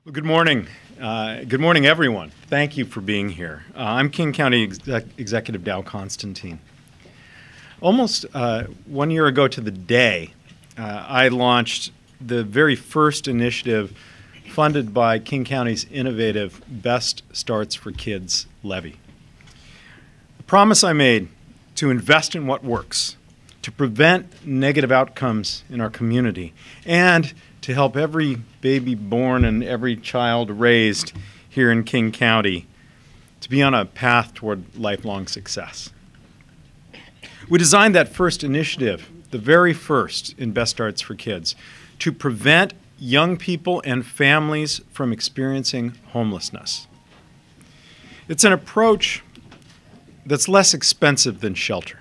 Well, good morning. Good morning, everyone. Thank you for being here. I'm King County Executive Dow Constantine. Almost 1 year ago to the day, I launched the very first initiative funded by King County's innovative Best Starts for Kids Levee. The promise I made to invest in what works, to prevent negative outcomes in our community, and to help every baby born and every child raised here in King County to be on a path toward lifelong success. We designed that first initiative, the very first in Best Starts for Kids, to prevent young people and families from experiencing homelessness. It's an approach that's less expensive than shelter.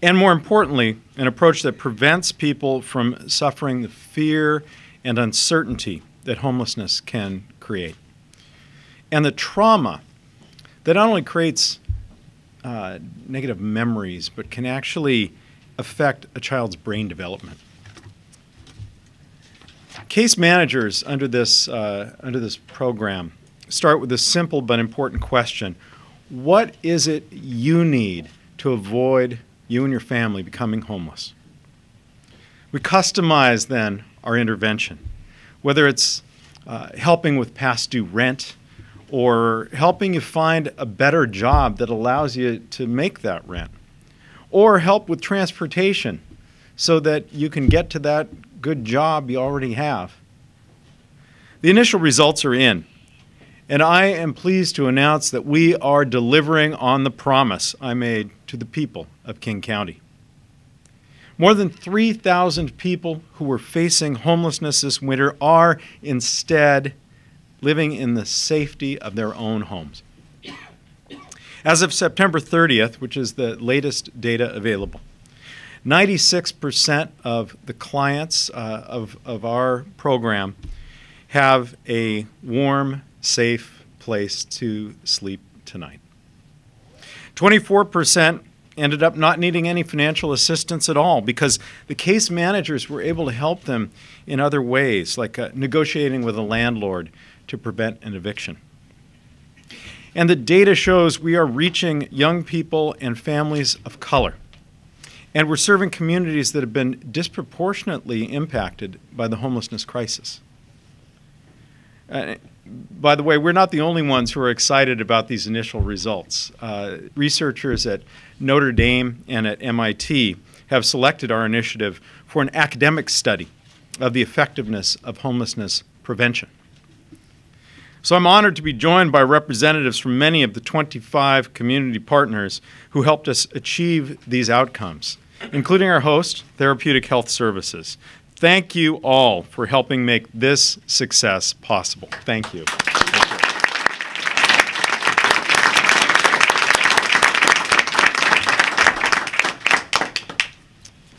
And more importantly, an approach that prevents people from suffering the fear and uncertainty that homelessness can create. And the trauma that not only creates negative memories, but can actually affect a child's brain development. Case managers under this program start with a simple but important question. What is it you need to avoid you and your family becoming homeless? We customize then our intervention, whether it's helping with past due rent or helping you find a better job that allows you to make that rent, or help with transportation so that you can get to that good job you already have. The initial results are in, and I am pleased to announce that we are delivering on the promise I made to the people of King County. More than 3,000 people who were facing homelessness this winter are instead living in the safety of their own homes. As of September 30th, which is the latest data available, 96% of the clients of our program have a warm, safe place to sleep tonight. 24% ended up not needing any financial assistance at all because the case managers were able to help them in other ways, like negotiating with a landlord to prevent an eviction. And the data shows we are reaching young people and families of color. And we're serving communities that have been disproportionately impacted by the homelessness crisis. By the way, we're not the only ones who are excited about these initial results. Researchers at Notre Dame and at MIT have selected our initiative for an academic study of the effectiveness of homelessness prevention. So I'm honored to be joined by representatives from many of the 25 community partners who helped us achieve these outcomes, including our host, Therapeutic Health Services. Thank you all for helping make this success possible. Thank you.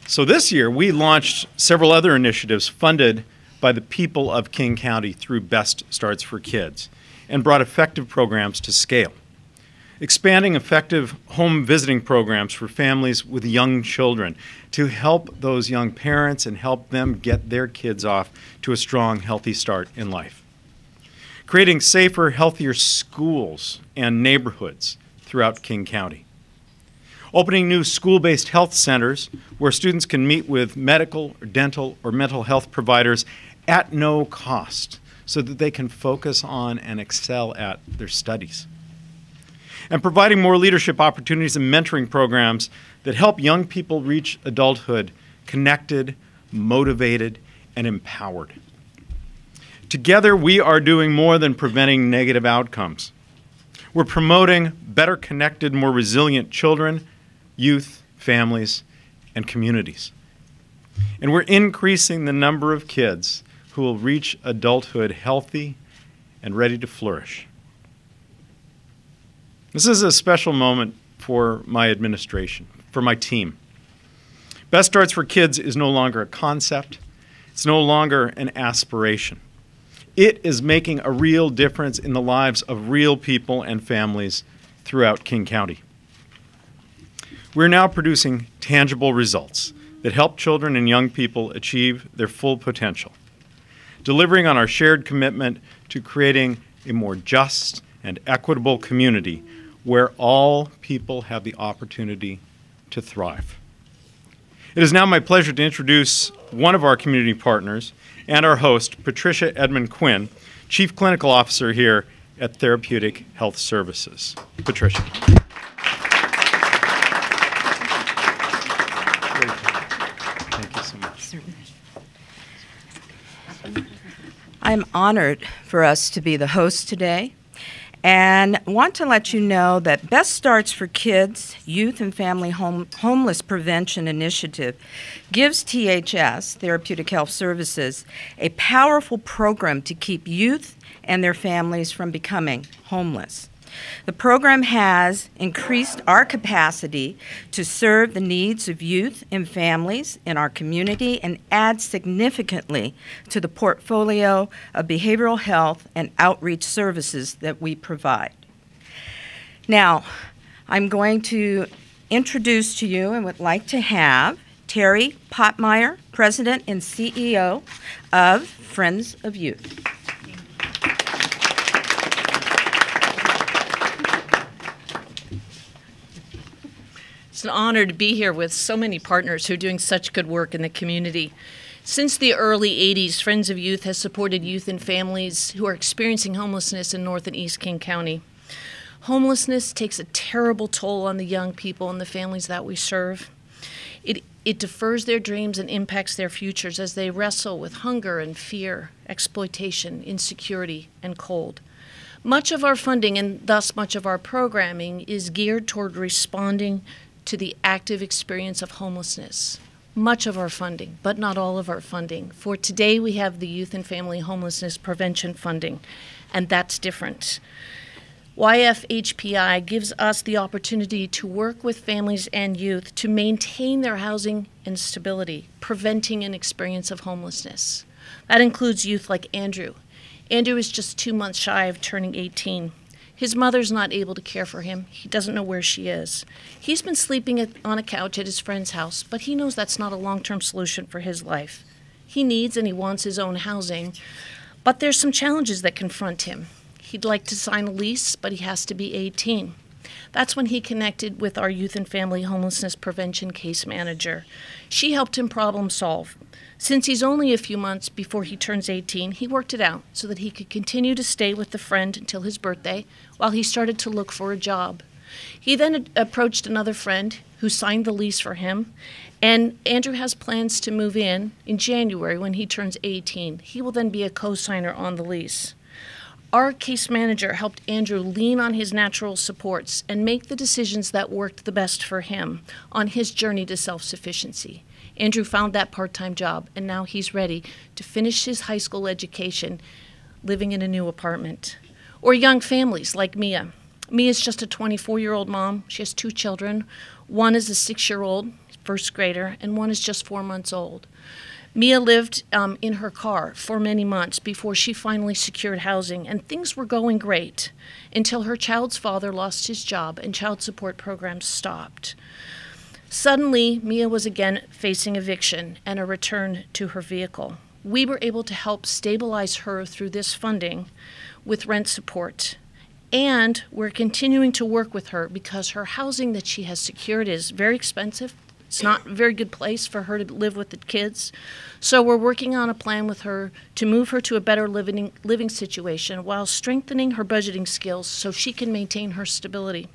So this year, we launched several other initiatives funded by the people of King County through Best Starts for Kids and brought effective programs to scale. Expanding effective home visiting programs for families with young children to help those young parents and help them get their kids off to a strong, healthy start in life. Creating safer, healthier schools and neighborhoods throughout King County. Opening new school-based health centers where students can meet with medical, or dental, or mental health providers at no cost so that they can focus on and excel at their studies. And providing more leadership opportunities and mentoring programs that help young people reach adulthood connected, motivated, and empowered. Together, we are doing more than preventing negative outcomes. We're promoting better connected, more resilient children, youth, families, and communities. And we're increasing the number of kids who will reach adulthood healthy and ready to flourish. This is a special moment for my administration, for my team. Best Starts for Kids is no longer a concept. It's no longer an aspiration. It is making a real difference in the lives of real people and families throughout King County. We're now producing tangible results that help children and young people achieve their full potential. delivering on our shared commitment to creating a more just and equitable community where all people have the opportunity to thrive. It is now my pleasure to introduce one of our community partners and our host, Patricia Edmund Quinn, Chief Clinical Officer here at Therapeutic Health Services. Patricia. Thank you so much. I'm honored for us to be the host today and want to let you know that Best Starts for Kids, Youth and Family Homeless Prevention Initiative gives THS, Therapeutic Health Services, a powerful program to keep youth and their families from becoming homeless. The program has increased our capacity to serve the needs of youth and families in our community and adds significantly to the portfolio of behavioral health and outreach services that we provide. Now, I'm going to introduce to you and would like to have Terry Pottmeyer, President and CEO of Friends of Youth. It's an honor to be here with so many partners who are doing such good work in the community. Since the early 80s, Friends of Youth has supported youth and families who are experiencing homelessness in North and East King County. Homelessness takes a terrible toll on the young people and the families that we serve. It defers their dreams and impacts their futures as they wrestle with hunger and fear, exploitation, insecurity, and cold. Much of our funding and thus much of our programming is geared toward responding to the active experience of homelessness. Much of our funding, but not all of our funding. For today, we have the Youth and Family Homelessness Prevention Funding, and that's different. YFHPI gives us the opportunity to work with families and youth to maintain their housing and stability, preventing an experience of homelessness. That includes youth like Andrew. Andrew is just 2 months shy of turning 18. His mother's not able to care for him. He doesn't know where she is. He's been sleeping on a couch at his friend's house, but he knows that's not a long-term solution for his life. He needs and he wants his own housing, but there's some challenges that confront him. He'd like to sign a lease, but he has to be 18. That's when he connected with our Youth and Family Homelessness Prevention case manager. She helped him problem solve. Since he's only a few months before he turns 18, he worked it out so that he could continue to stay with the friend until his birthday while he started to look for a job. He then approached another friend who signed the lease for him, and Andrew has plans to move in January when he turns 18. He will then be a co-signer on the lease. Our case manager helped Andrew lean on his natural supports and make the decisions that worked the best for him on his journey to self-sufficiency. Andrew found that part-time job, and now he's ready to finish his high school education living in a new apartment. Or young families like Mia. Mia's just a 24-year-old mom. She has 2 children. One is a 6-year-old, first grader, and one is just 4 months old. Mia lived in her car for many months before she finally secured housing, and things were going great until her child's father lost his job and child support programs stopped. Suddenly, Mia was again facing eviction and a return to her vehicle. We were able to help stabilize her through this funding with rent support. And we're continuing to work with her because her housing that she has secured is very expensive. It's not a very good place for her to live with the kids. So we're working on a plan with her to move her to a better living situation while strengthening her budgeting skills so she can maintain her stability.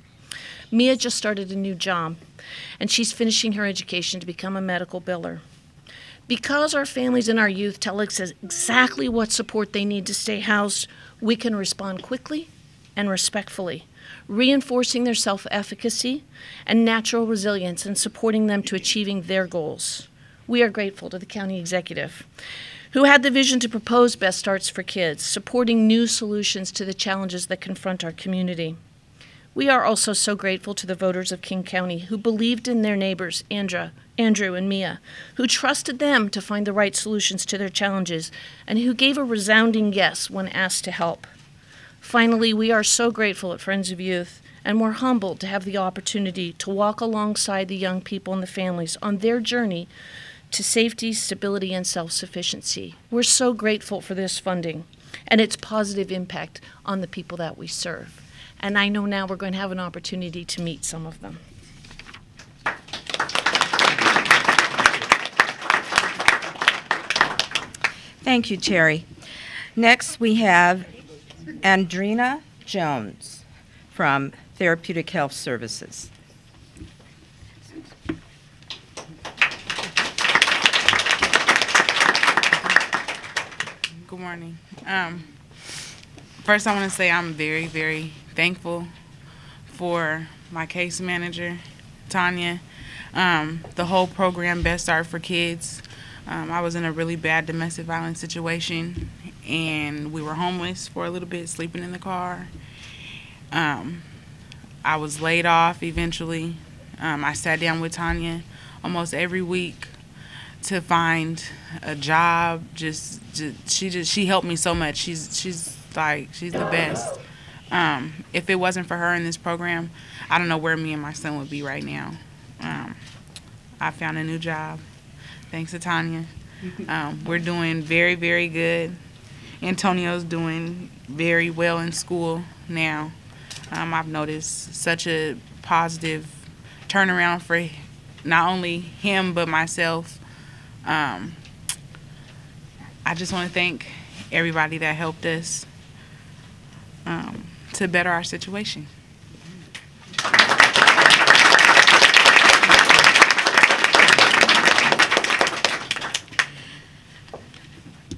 Mia just started a new job, and she's finishing her education to become a medical biller. Because our families and our youth tell us exactly what support they need to stay housed, we can respond quickly and respectfully, reinforcing their self-efficacy and natural resilience and supporting them to achieving their goals. We are grateful to the county executive who had the vision to propose Best Starts for Kids, supporting new solutions to the challenges that confront our community. We are also so grateful to the voters of King County who believed in their neighbors, Andrew and Mia, who trusted them to find the right solutions to their challenges, and who gave a resounding yes when asked to help. Finally, we are so grateful at Friends of Youth, and we're humbled to have the opportunity to walk alongside the young people and the families on their journey to safety, stability, and self-sufficiency. We're so grateful for this funding and its positive impact on the people that we serve. And I know now we're going to have an opportunity to meet some of them. Thank you, Terry. Next, we have Andrina Jones from Therapeutic Health Services. Good morning. First, I want to say I'm very, very thankful for my case manager, Tanya. The whole program, Best Start for Kids. I was in a really bad domestic violence situation, and we were homeless for a little bit, sleeping in the car. I was laid off eventually. I sat down with Tanya almost every week to find a job. She helped me so much. She's the best. If it wasn't for her in this program, I don't know where me and my son would be right now. I found a new job thanks to Tanya. We're doing very, very good. Antonio's doing very well in school now. I've noticed such a positive turnaround for not only him but myself. I just want to thank everybody that helped us to better our situation.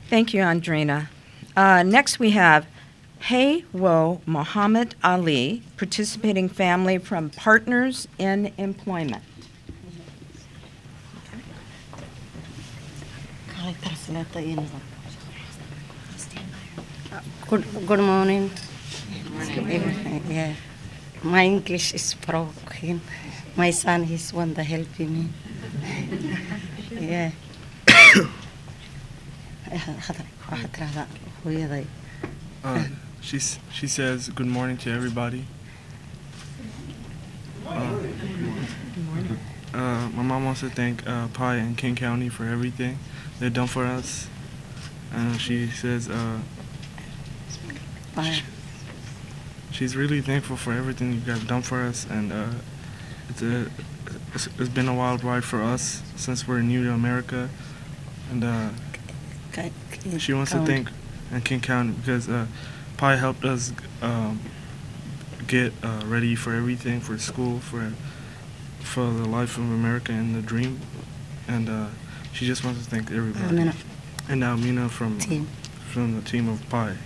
Thank you, Andrina. Next, we have Hey Wo Muhammad Ali, participating family from Partners in Employment. Good morning. Yeah. My English is broken. My son is one that helping me. Yeah. She says good morning to everybody. My mom wants to thank Pi and King County for everything they've done for us. She says she's really thankful for everything you guys have done for us, and it's been a wild ride for us since we're new to America, and she wants to thank King County because Pi helped us get ready for everything, for school, for the life of America and the dream, and she just wants to thank everybody. And now Mina from the team of Pi.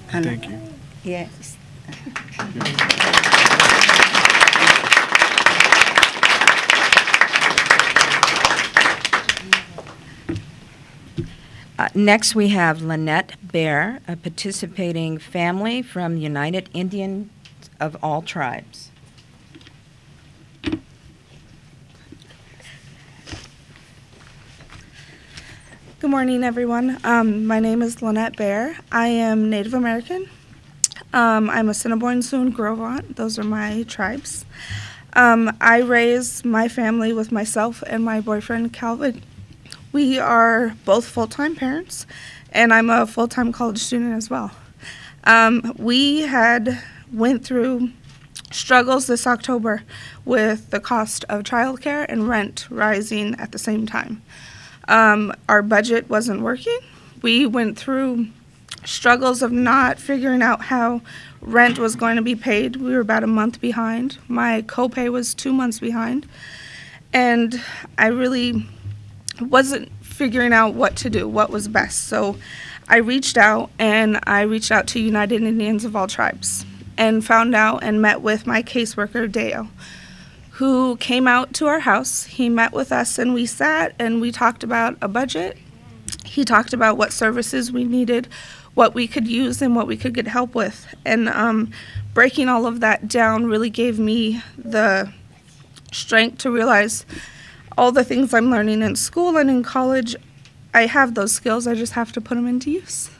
Thank you. Yes. Next, we have Lynnette Bear, a participating family from United Indians of All Tribes. Good morning, everyone. My name is Lynnette Bear. I am Native American. I'm a Assiniboine, Sioux, Gros-Ventre. Those are my tribes. I raise my family with myself and my boyfriend, Calvin. We are both full-time parents, and I'm a full-time college student as well. We went through struggles this October with the cost of childcare and rent rising at the same time. Our budget wasn't working. We went through struggles of not figuring out how rent was going to be paid. We were about a month behind. My copay was 2 months behind. And I really wasn't figuring out what to do, what was best. So I reached out to United Indians of All Tribes and found out and met with my caseworker, Deo, who came out to our house. He met with us and we sat and we talked about a budget. He talked about what services we needed, what we could use and what we could get help with. And breaking all of that down really gave me the strength to realize all the things I'm learning in school and in college, I have those skills, I just have to put them into use.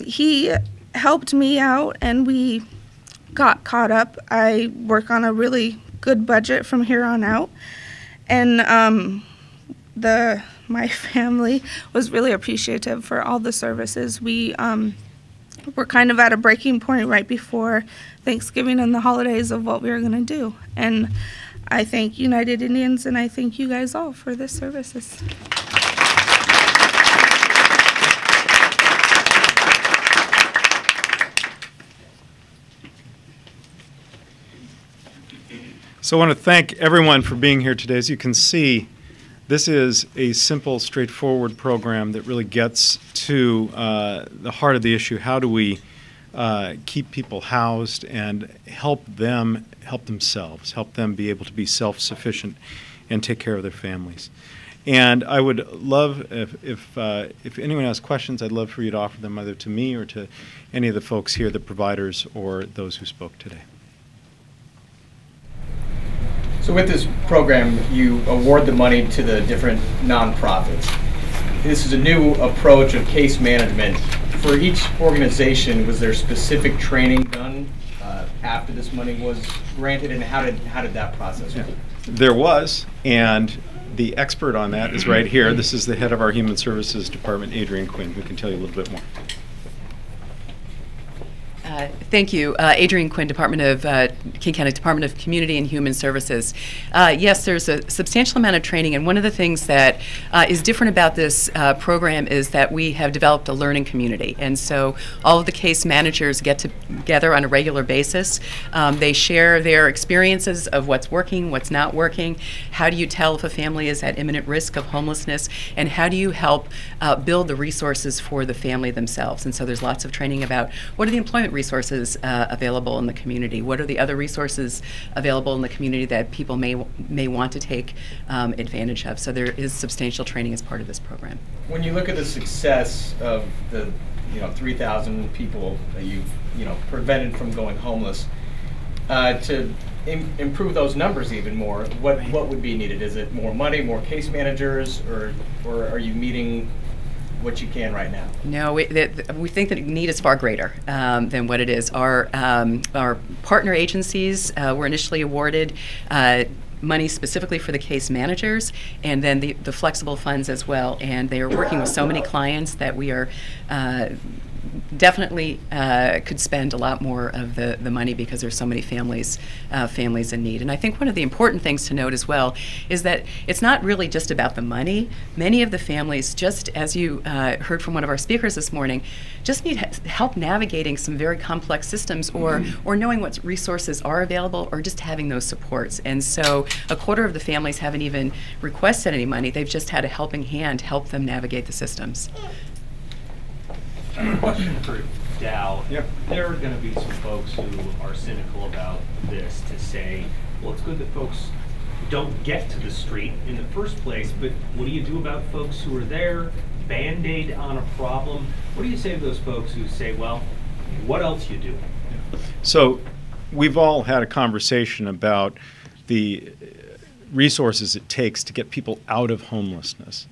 He helped me out and we got caught up. I work on a really good budget from here on out. And my family was really appreciative for all the services. We were kind of at a breaking point right before Thanksgiving and the holidays of what we were going to do. And I thank United Indians and I thank you guys all for this services. So I want to thank everyone for being here today. As you can see, this is a simple, straightforward program that really gets to the heart of the issue. How do we keep people housed and help themselves, help them be able to be self-sufficient and take care of their families? And I would love, if anyone has questions, I'd love for you to offer them either to me or to any of the folks here, the providers or those who spoke today. So with this program, you award the money to the different nonprofits. This is a new approach of case management. For each organization, was there specific training done after this money was granted, and how did that process work? There was, and the expert on that is right here. This is the head of our Human Services Department, Adrienne Quinn, who can tell you a little bit more. Thank you. Adrienne Quinn, King County Department of Community and Human Services. Yes, there's a substantial amount of training, and one of the things that is different about this program is that we have developed a learning community. And so all of the case managers get together on a regular basis. They share their experiences of what's working, what's not working, how do you tell if a family is at imminent risk of homelessness, and how do you help build the resources for the family themselves. And so there's lots of training about what are the employment resources available in the community, what are the other resources available in the community that people may want to take advantage of. So there is substantial training as part of this program. When you look at the success of the 3,000 people that you've prevented from going homeless, to improve those numbers even more, what would be needed? Is it more money, more case managers, or are you meeting what you can right now? No, we think that the need is far greater than what it is. Our partner agencies were initially awarded money specifically for the case managers, and then the flexible funds as well. And they are working with so many clients that we are definitely could spend a lot more of the money because there's so many families in need. And I think one of the important things to note as well is that it's not really just about the money. Many of the families, just as you heard from one of our speakers this morning, just need help navigating some very complex systems, or knowing what resources are available, or just having those supports. And so a quarter of the families haven't even requested any money. They've just had a helping hand help them navigate the systems. Question for Dow. Yep. There are going to be some folks who are cynical about this, to say, well, it's good that folks don't get to the street in the first place, but what do you do about folks who are there, Band-Aid on a problem? What do you say to those folks who say, well, what else you do? So we've all had a conversation about the resources it takes to get people out of homelessness.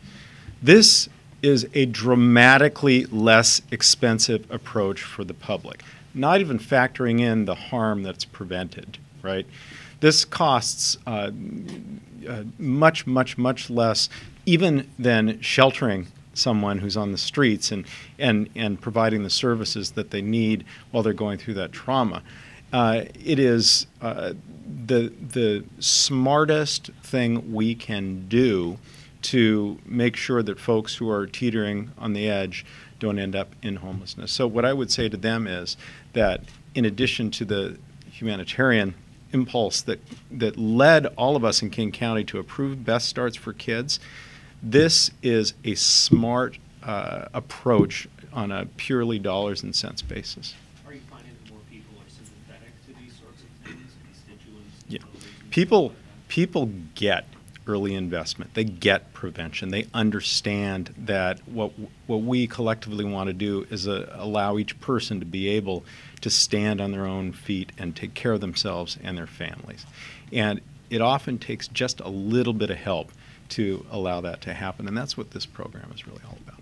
This is a dramatically less expensive approach for the public, not even factoring in the harm that's prevented, right? This costs much, much, much less even than sheltering someone who's on the streets and providing the services that they need while they're going through that trauma. It is the smartest thing we can do to make sure that folks who are teetering on the edge don't end up in homelessness. So what I would say to them is that in addition to the humanitarian impulse that led all of us in King County to approve Best Starts for Kids, this is a smart approach on a purely dollars and cents basis. Are you finding that more people are sympathetic to these sorts of things, constituents? Yeah. People get early investment. They get prevention. They understand that what we collectively want to do is allow each person to be able to stand on their own feet and take care of themselves and their families. And it often takes just a little bit of help to allow that to happen, and that's what this program is really all about.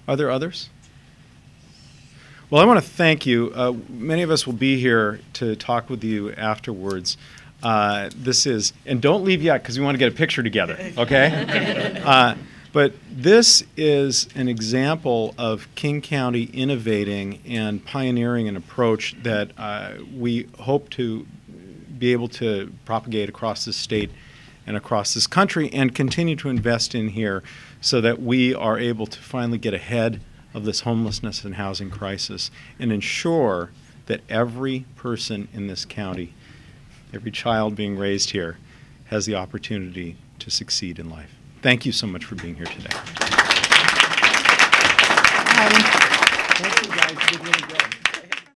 Are there others? Well, I want to thank you. Many of us will be here to talk with you afterwards. This is, and don't leave yet because we want to get a picture together, okay? But this is an example of King County innovating and pioneering an approach that we hope to be able to propagate across the state and across this country and continue to invest in here so that we are able to finally get ahead of this homelessness and housing crisis and ensure that every person in this county, every child being raised here, has the opportunity to succeed in life. Thank you so much for being here today. Thank you, guys.